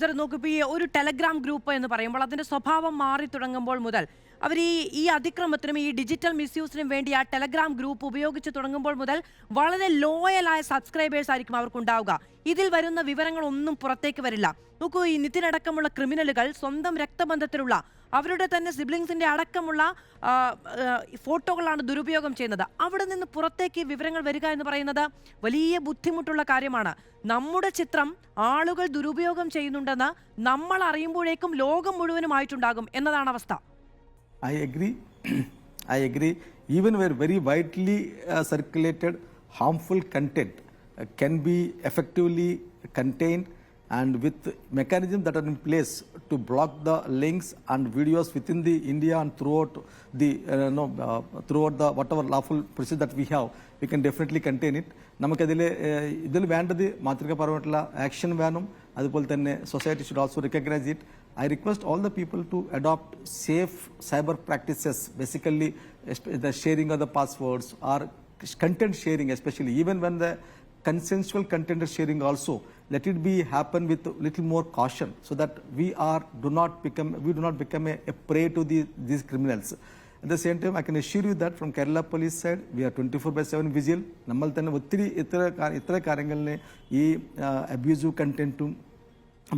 Sir നോക്കിപ്പോൾ ഈ ഒരു Telegram group എന്ന് പറയുമ്പോൾ അതിന്റെ സ്വഭാവം മാറി തുടങ്ങുമ്പോൾ മുതൽ അവർ ഈ അതിക്രമത്തിനും ഈ ഡിജിറ്റൽ മിസ്യൂസിനും വേണ്ടി ആ ടെലഗ്രാം ഗ്രൂപ്പ് ഉപയോഗിച്ച് തുടങ്ങുമ്പോൾ മുതൽ വളരെ ലോയലായ സബ്സ്ക്രൈബേഴ്സ് ആയിരിക്കും അവർക്കുണ്ടാവുക. ഇതിൽ വരുന്ന വിവരങ്ങളൊന്നും പുറത്തേക്ക് വരില്ല. നോക്കൂ, ഈ നിതിനടക്കമുള്ള ക്രിമിനലുകൾ സ്വന്തം രക്തബന്ധത്തിലുള്ള അവരുടെ തന്നെ സിബ്ലിങ്സിന്റെ അടക്കമുള്ള ഫോട്ടോകളാണ് ദുരുപയോഗം ചെയ്യുന്നത്. അവിടെ നിന്ന് പുറത്തേക്ക് വിവരങ്ങൾ വരിക എന്ന് പറയുന്നത് വലിയ ബുദ്ധിമുട്ടുള്ള കാര്യമാണ്. നമ്മുടെ ചിത്രം ആളുകൾ ദുരുപയോഗം ചെയ്യുന്നുണ്ടെന്ന് നമ്മൾ അറിയുമ്പോഴേക്കും ലോകം മുഴുവനുമായിട്ടുണ്ടാകും എന്നതാണ് അവസ്ഥ. I agree. I agree. Even where very widely circulated harmful content can be effectively contained, and with mechanisms that are in place to block the links and videos within the India and throughout the whatever lawful procedure that we have, we can definitely contain it. നമുക്കതിൽ വേണ്ടത് മാതൃകാപരമായിട്ടുള്ള action വേണം. അതുപോലെ തന്നെ society should also recognize it. I request all the people to adopt safe cyber practices, basically the sharing of the passwords or content sharing, especially even when the consensual content sharing also, let it be happen with little more caution, so that we do not become a prey to these criminals. At the same time, I can assure you that from Kerala police side, we are 24/7 vigil. നമ്മൾ തന്നെ ഒത്തിരി ഇത്ര കാര്യങ്ങളിലെ ഈ abusive കണ്ടന്റും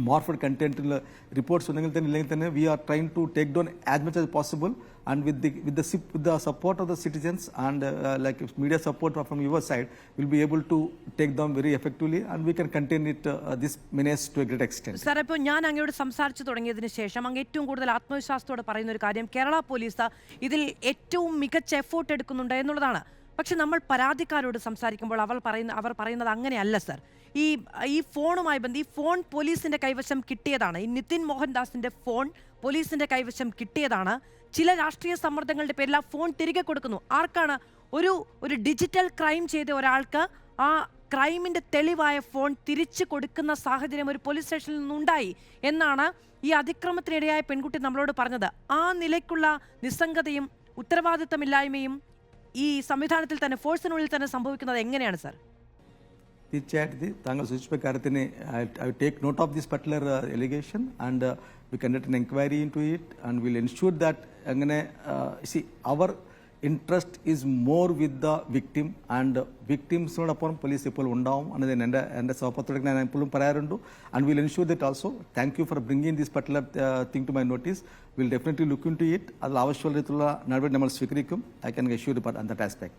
morphed content reports we are trying to take down as much as possible, and with the support of the citizens and like media support from your side, we'll be able to take down very effectively, and we can contain it this menace to a great extent. Sir, ഇപ്പോൾ ഞാൻ അങ്ങയോട് സംസാരിച്ചു തുടങ്ങിയതിന് ശേഷം അങ്ങ് ഏറ്റവും കൂടുതൽ ആത്മവിശ്വാസത്തോടെ പറയുന്ന ഒരു കാര്യം കേരള പോലീസ് ഇതിൽ ഏറ്റവും മികച്ച എഫോർട്ട് എടുക്കുന്നുണ്ട് എന്നുള്ളതാണ്. പക്ഷെ നമ്മൾ പരാതിക്കാരോട് സംസാരിക്കുമ്പോൾ അവർ പറയുന്നത് അങ്ങനെയല്ല സർ. ഈ ഫോണുമായി ഈ ഫോൺ പോലീസിന്റെ കൈവശം കിട്ടിയതാണ്. ഈ നിതിൻ മോഹൻദാസിന്റെ ഫോൺ പോലീസിന്റെ കൈവശം കിട്ടിയതാണ്. ചില രാഷ്ട്രീയ സമ്മർദ്ദങ്ങളുടെ പേരിൽ ആ ഫോൺ തിരികെ കൊടുക്കുന്നു. ആർക്കാണ്? ഒരു ഡിജിറ്റൽ ക്രൈം ചെയ്ത ഒരാൾക്ക് ആ ക്രൈമിന്റെ തെളിവായ ഫോൺ തിരിച്ചു കൊടുക്കുന്ന സാഹചര്യം ഒരു പോലീസ് സ്റ്റേഷനിൽ നിന്നുണ്ടായി എന്നാണ് ഈ അതിക്രമത്തിനിടയായ പെൺകുട്ടി നമ്മളോട് പറഞ്ഞത്. ആ നിലയ്ക്കുള്ള നിസ്സംഗതയും ഉത്തരവാദിത്തമില്ലായ്മയും ഈ സംവിധാനത്തിൽ തന്നെ ഫോഴ്സിനുള്ളിൽ തന്നെ സംഭവിക്കുന്നത് എങ്ങനെയാണ് സർ? തീർച്ചയായിട്ടും താങ്കൾ സൂചിപ്പിച്ച കാര്യത്തിന് I take note of this particular allegation, and we conduct an inquiry into it, and we'll ensure that അങ്ങനെ our interest is more with the victim, and victimsനോടൊപ്പം പോലീസ് ഇപ്പോൾ ഉണ്ടാവും എന്നതിന് എൻ്റെ സഹപ്രവർത്തകർക്ക് ഞാൻ എപ്പോഴും പറയാറുണ്ട്. And we'll ensure that also. Thank you for bringing this particular thing to my notice. We'll definitely look into it. അതിൽ ആവശ്യമുള്ള രീതിയിലുള്ള നടപടി നമ്മൾ സ്വീകരിക്കും. I can assure you on that aspect.